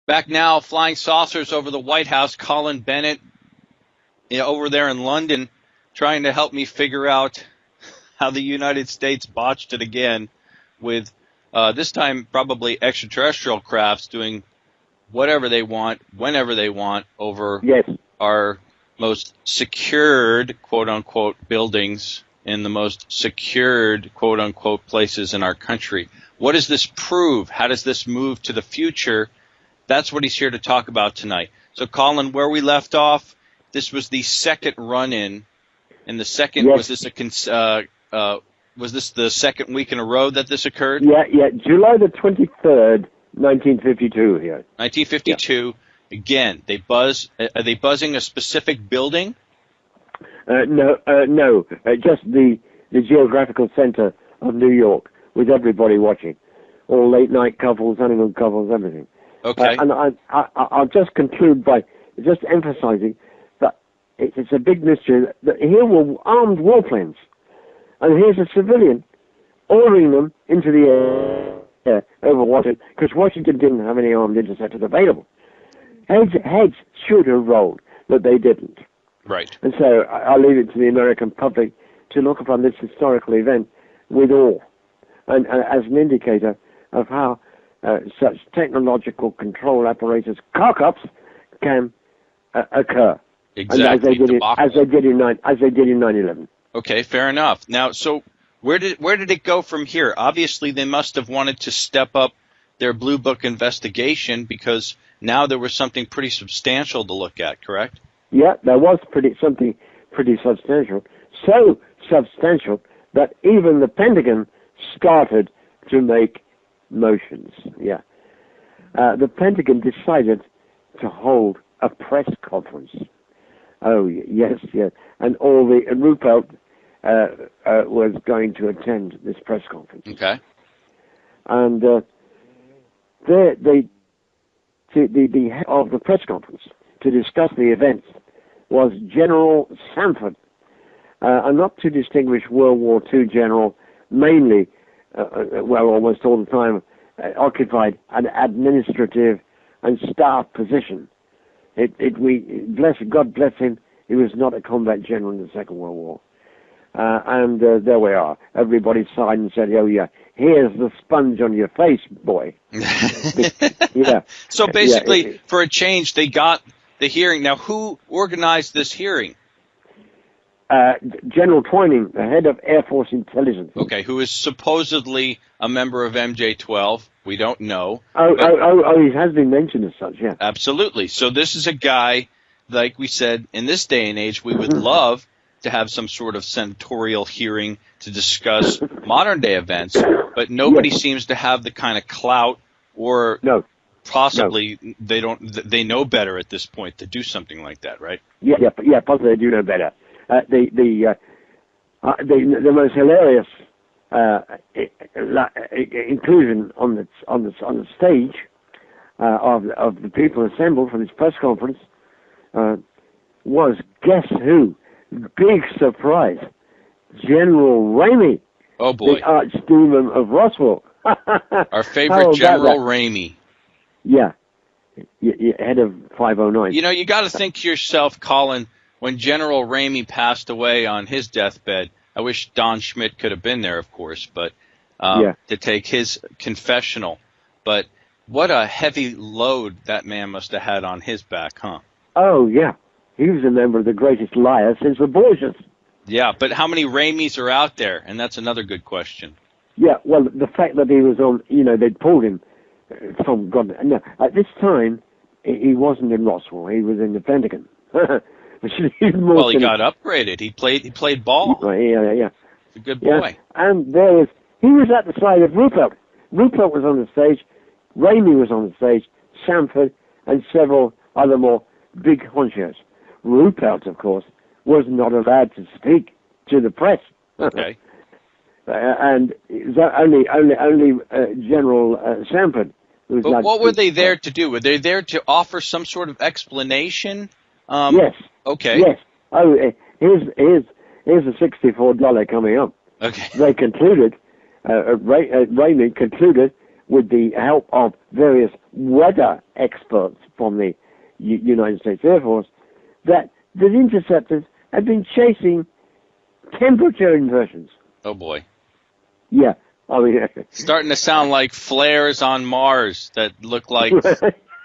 Back now, flying saucers over the White House. Colin Bennett, over there in London, trying to help me figure out how the United States botched it again with this time probably extraterrestrial crafts doing whatever they want, whenever they want, over our most secured, quote-unquote, buildings in the most secured, quote-unquote, places in our country. What does this prove? How does this move to the future? That's what he's here to talk about tonight. So, Colin, where we left off, this was the second run-in, and the second, was this the second week in a row that this occurred? Yeah, July the 23rd, 1952 here. 1952. Yeah. Again, are they buzzing a specific building? No, just the geographical center of New York, with everybody watching. All late-night couples, honeymoon couples, everything. Okay. And I'll just conclude by just emphasizing that it's a big mystery that here were armed warplanes, and here's a civilian ordering them into the air over Washington, because Washington didn't have any armed interceptors available. Heads should have rolled, but they didn't. Right. And so I'll leave it to the American public to look upon this historical event with awe, and as an indicator of how such technological control apparatus cock-ups can occur. Exactly. As they did in 9/11. Okay, fair enough. Now, so where did it go from here? Obviously, they must have wanted to step up their Blue Book investigation because now there was something pretty substantial to look at, correct? Yeah, there was something pretty substantial. So substantial that even the Pentagon started to make motions. Yeah. The Pentagon decided to hold a press conference. Oh, yes. And Ruppelt was going to attend this press conference. Okay. And the head of the press conference to discuss the events was General Sanford, a not too distinguished World War II general, mainly, almost all the time, occupied an administrative and staff position. God bless him, he was not a combat general in the Second World War. And there we are. Everybody sighed and said, oh, yeah, here's the sponge on your face, boy. Yeah. So basically, for a change, they got the hearing. Now, who organized this hearing? General Twining, the head of Air Force Intelligence. Okay, who is supposedly a member of MJ-12. We don't know. He has been mentioned as such, yeah. Absolutely. So this is a guy, like we said, in this day and age, we would love to have some sort of senatorial hearing to discuss modern-day events, but nobody seems to have the kind of clout or possibly they know better at this point to do something like that, right? Yeah, possibly they do know better. The most hilarious inclusion on the stage of the people assembled for this press conference was, guess who? Big surprise, General Ramey. Oh boy, the archdemon of Roswell. Our favorite General Ramey. Yeah, head of 509. You know, you got to think to yourself, Colin, when General Ramey passed away on his deathbed, I wish Don Schmidt could have been there, of course, but to take his confessional. But what a heavy load that man must have had on his back, huh? Oh, yeah. He was a member of the greatest liars since the Borgias. Yeah, but how many Rameys are out there? And that's another good question. Yeah, well, the fact that he was on, they'd pulled him from God. No, at this time, he wasn't in Roswell. He was in the Pentagon. Well, he got upgraded. He played ball. Yeah. He's a good boy. Yeah. And he was at the side of Ruppelt. Ruppelt was on the stage. Ramey was on the stage. Sanford and several other more big honchos. Ruppelt, of course, was not allowed to speak to the press. Okay. And only General Sanford was allowed. But what were they there to do? Were they there to offer some sort of explanation? Yes. Okay. Yes. Oh, here's a $64 coming up. Okay. They concluded, Ramey concluded, with the help of various weather experts from the United States Air Force, that the interceptors had been chasing temperature inversions. Oh boy. Yeah. I mean, starting to sound like flares on Mars that look like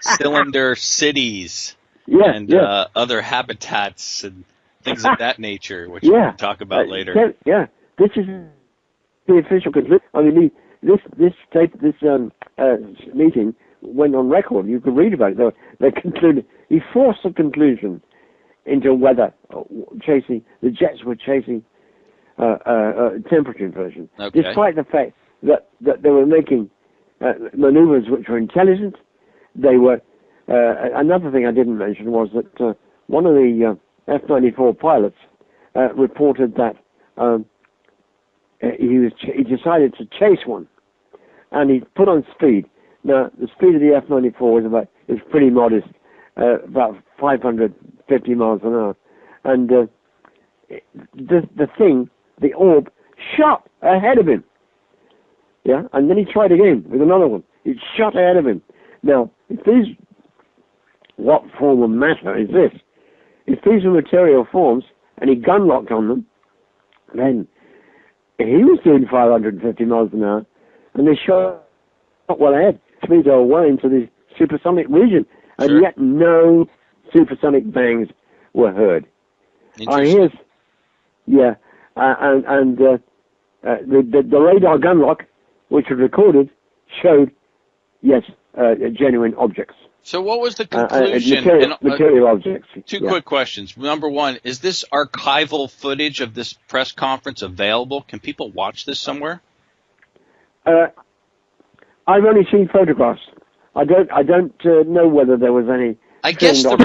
cylinder cities and other habitats and things of that nature, which we'll talk about later. This is the official conclusion. I mean, this meeting went on record. You could read about it. They concluded. He forced a conclusion into whether the jets were chasing temperature inversion, despite the fact that they were making maneuvers which were intelligent. They were. Another thing I didn't mention was that one of the F-94 pilots reported that he decided to chase one, and he put on speed. Now the speed of the F-94 is pretty modest, about 550 miles an hour, and the orb shot ahead of him. Yeah, and then he tried again with another one. It shot ahead of him. Now, what form of matter is this? If these were material forms and he gun locked on them, then he was doing 550 miles an hour, and they shot well ahead, speed away into the supersonic region, and yet no supersonic bangs were heard. The radar gun lock, which was recorded, showed genuine objects. So what was the conclusion? Material objects. Two quick questions. Number one, is this archival footage of this press conference available? Can people watch this somewhere? I've only seen photographs. I don't know whether there was any. I guess the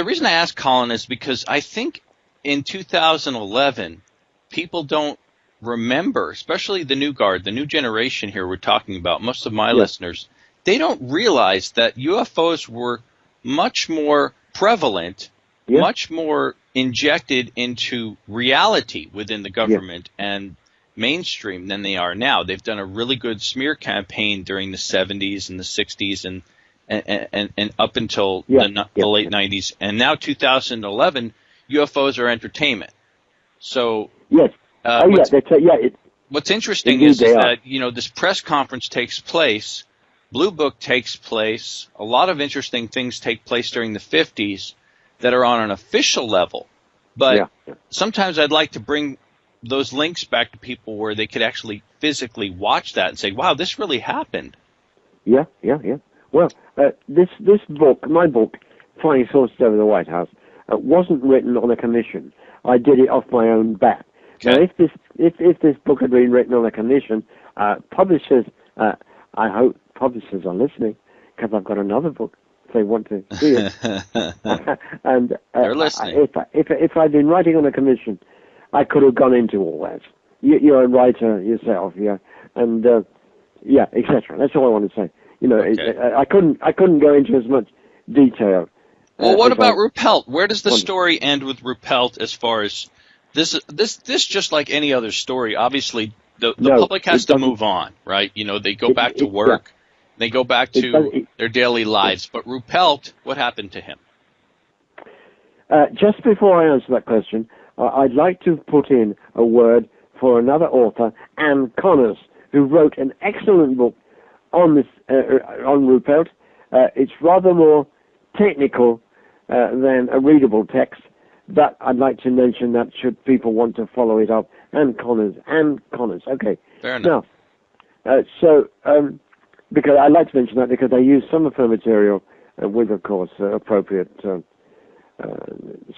reason I asked Colin is because I think in 2011 people don't remember, especially the new guard, the new generation here we're talking about. Most of my listeners, they don't realize that UFOs were much more prevalent, much more injected into reality within the government and mainstream than they are now. They've done a really good smear campaign during the 70s and the 60s and up until the late 90s. And now 2011, UFOs are entertainment. So what's interesting is that this press conference takes place. Blue Book takes place. A lot of interesting things take place during the 50s that are on an official level. But sometimes I'd like to bring those links back to people where they could actually physically watch that and say, wow, this really happened. Yeah. Well, this book, my book, Flying Saucers Over the White House, wasn't written on a commission. I did it off my own bat. Now, if this book had been written on a commission, publishers, I hope publishers are listening, because I've got another book if they want to see it. And they're listening. If I'd been writing on a commission, I could have gone into all that. You're a writer yourself, and etc. That's all I want to say. I couldn't go into as much detail. Well, what about Ruppelt? Where does the story end with Ruppelt as far as this just like any other story? Obviously, the public has to move on, right? They go back to work. They go back to their daily lives. But Ruppelt, what happened to him? Just before I answer that question, I'd like to put in a word for another author, Ann Connors, who wrote an excellent book on this on Ruppelt. It's rather more technical than a readable text, but I'd like to mention that should people want to follow it up. Ann Connors. Okay. Fair enough. Now, because I'd like to mention that because I use some of her material with, of course, appropriate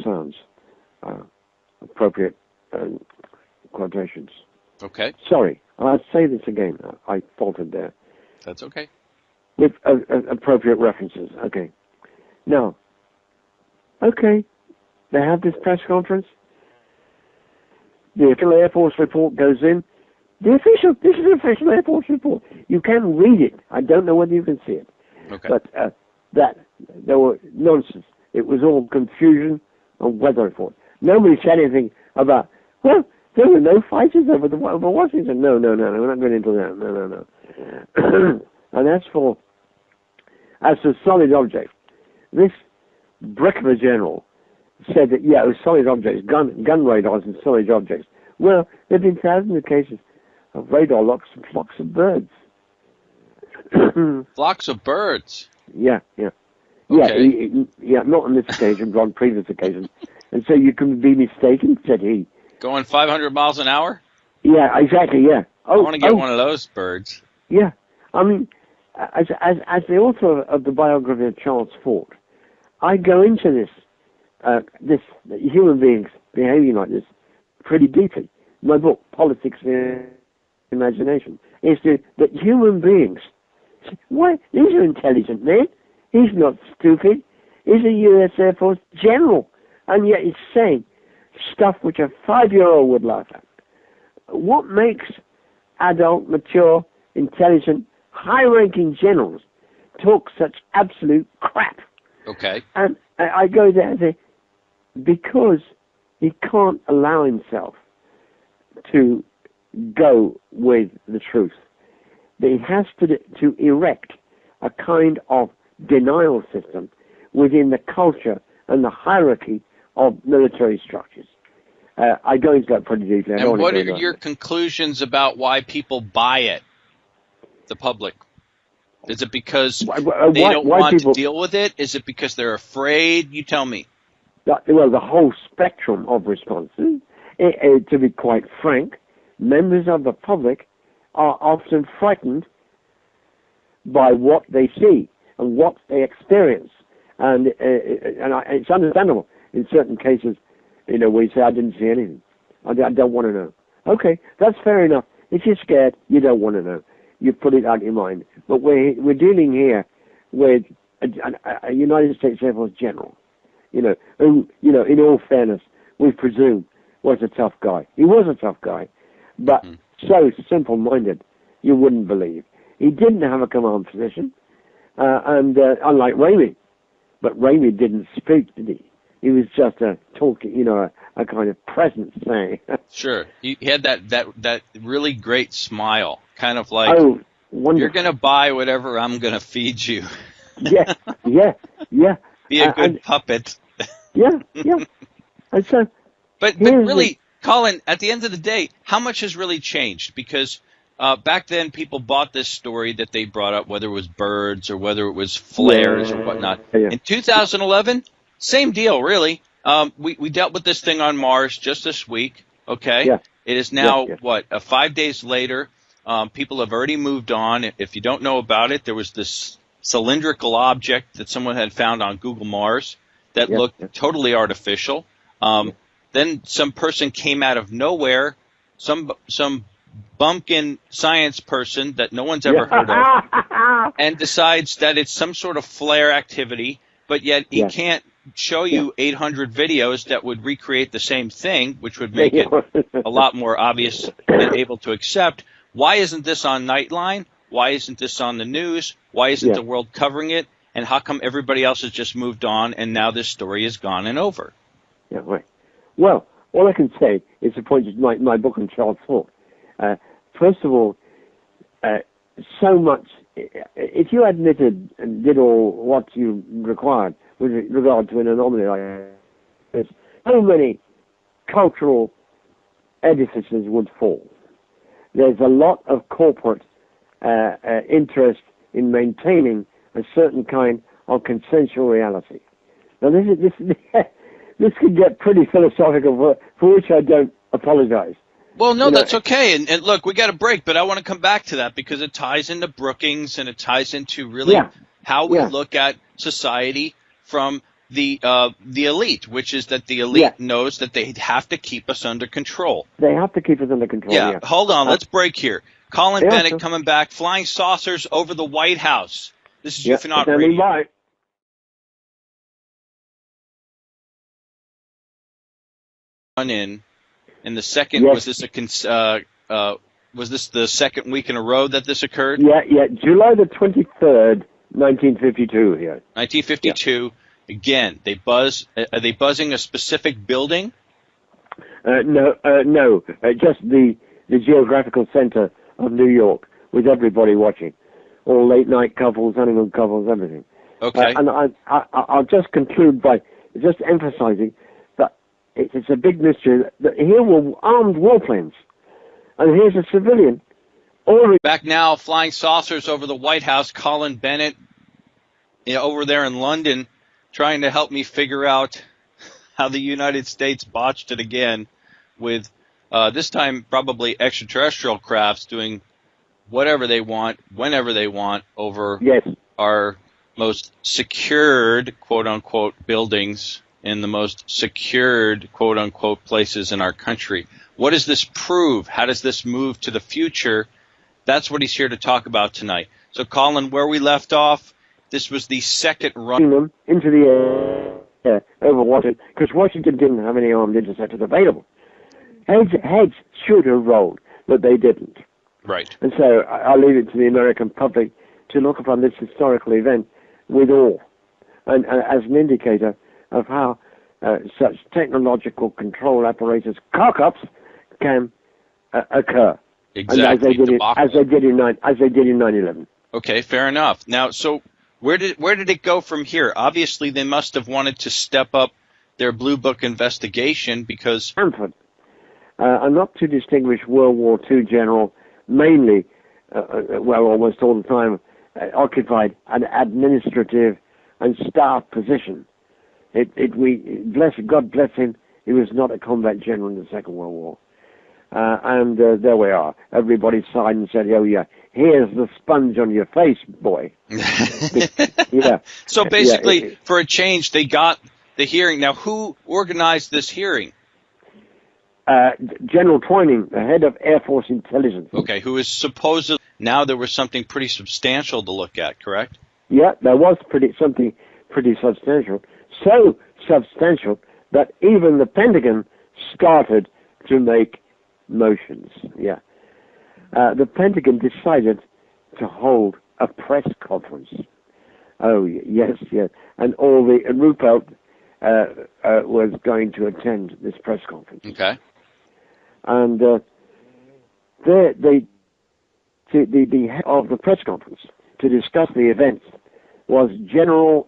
sounds, appropriate quotations. Okay. Sorry, I'll say this again. I faltered there. That's okay. With appropriate references. Okay. Now, they have this press conference. The official Air Force report goes in. This is an official Air Force report. You can read it. I don't know whether you can see it. Okay. But there were nonsense. It was all confusion and weather report. Nobody said anything about, well, there were no fighters over Washington. No, we're not going into that. No. And as for solid objects, this brick of a general said that, yeah, it was solid objects, gun radars and solid objects. Well, there have been thousands of cases of radar locks and flocks of birds. Flocks of birds? Yeah. Okay. Yeah, not on this occasion, but on previous occasions. And so you can be mistaken, said he. Going 500 miles an hour? Yeah, exactly, yeah. I want to get one of those birds. Yeah. I mean, as the author of the biography of Charles Fort, I go into this human beings behaving like this pretty deeply. My book, Politics and Imagination, is that human beings, why, these are intelligent men. He's not stupid. He's a U.S. Air Force general. And yet he's saying stuff which a 5-year-old would laugh at. What makes adult, mature, intelligent, high-ranking generals talk such absolute crap? Okay. And I go there and say, because he can't allow himself to go with the truth. He has to erect a kind of denial system within the culture and the hierarchy of military structures. I go into that pretty deeply. And what are your conclusions about why people buy it, the public? Is it because they don't want to deal with it? Is it because they're afraid? You tell me. Well, the whole spectrum of responses. To be quite frank, members of the public are often frightened by what they see and what they experience. And it's understandable. In certain cases, where you say, I didn't see anything. I don't want to know. Okay, that's fair enough. If you're scared, you don't want to know. You put it out of your mind. But we're dealing here with a United States Air Force general, who, in all fairness, we presume was a tough guy. He was a tough guy, but so simple-minded, you wouldn't believe. He didn't have a command position, and unlike Ramey, but Ramey didn't speak, did he? He was just a talking, a kind of presence saying. Sure. He had that really great smile, kind of like, you're going to buy whatever I'm going to feed you. Yeah. Be a good puppet. Yeah. And so, but really, Colin, at the end of the day, how much has really changed? Because back then, people bought this story that they brought up, whether it was birds or whether it was flares or whatnot. Yeah. In 2011, same deal, really. We dealt with this thing on Mars just this week, okay? Yeah. It is now, 5 days later. People have already moved on. If you don't know about it, there was this cylindrical object that someone had found on Google Mars that looked totally artificial. Then some person came out of nowhere, some bumpkin science person that no one's ever heard of, and decides that it's some sort of flare activity, but yet he can't show you 800 videos that would recreate the same thing, which would make it a lot more obvious and able to accept. Why isn't this on Nightline? Why isn't this on the news? Why isn't the world covering it? And how come everybody else has just moved on and now this story is gone and over? Yeah, right. Well, all I can say is to point to my book on Charles Fort. First of all, so much, if you admitted and did all what you required with regard to an anomaly like this, so many cultural edifices would fall. There's a lot of corporate interest in maintaining a certain kind of consensual reality. Now, this could get pretty philosophical, for which I don't apologize. Well, no, that's okay. And look, we got a break, but I want to come back to that because it ties into Brookings and it ties into really how we look at society from the elite, which is that the elite knows that they have to keep us under control. They have to keep us under control. Yeah. Hold on. Let's break here. Colin Bennett coming back. Flying saucers over the White House. This is UFOnaut Radio. By. In the second, was this the second week in a row that this occurred? Yeah. July the 23rd, 1952 here. 1952. Yeah. Again, are they buzzing a specific building? No. Just the geographical center of New York with everybody watching. all late night couples, honeymoon couples, everything. Okay. And I'll just conclude by just emphasizing that it's a big mystery that here were armed warplanes, and here's a civilian. Back now, flying saucers over the White House. Colin Bennett, over there in London, trying to help me figure out how the United States botched it again with this time probably extraterrestrial crafts doing whatever they want, whenever they want, over our most secured, quote-unquote, buildings in the most secured, quote-unquote, places in our country. What does this prove? How does this move to the future? That's what he's here to talk about tonight. So, Colin, where we left off, this was the second run. Them into the air over Washington, because Washington didn't have any armed interceptors available. Heads should have rolled, but they didn't. Right. And so I'll leave it to the American public to look upon this historical event with awe, and as an indicator of how such technological control apparatus cock-ups can occur. Exactly. And as they did in 9/11. Okay, fair enough. Now, so where did it go from here? Obviously, they must have wanted to step up their Blue Book investigation because Stanford, a not too distinguished World War II general, mainly, well, almost all the time, occupied an administrative and staff position. God bless him, he was not a combat general in the Second World War. And there we are. Everybody sighed and said, "Oh yeah, here's the sponge on your face, boy." Yeah. So basically, for a change, they got the hearing. Now, who organized this hearing? General Twining, the head of Air Force Intelligence. Okay, who is supposedly, now there was something pretty substantial to look at, correct? Yeah, there was something pretty substantial. So substantial that even the Pentagon started to make motions. Yeah. The Pentagon decided to hold a press conference. Oh, yes. And Ruppelt was going to attend this press conference. Okay. And the head of the press conference to discuss the events was General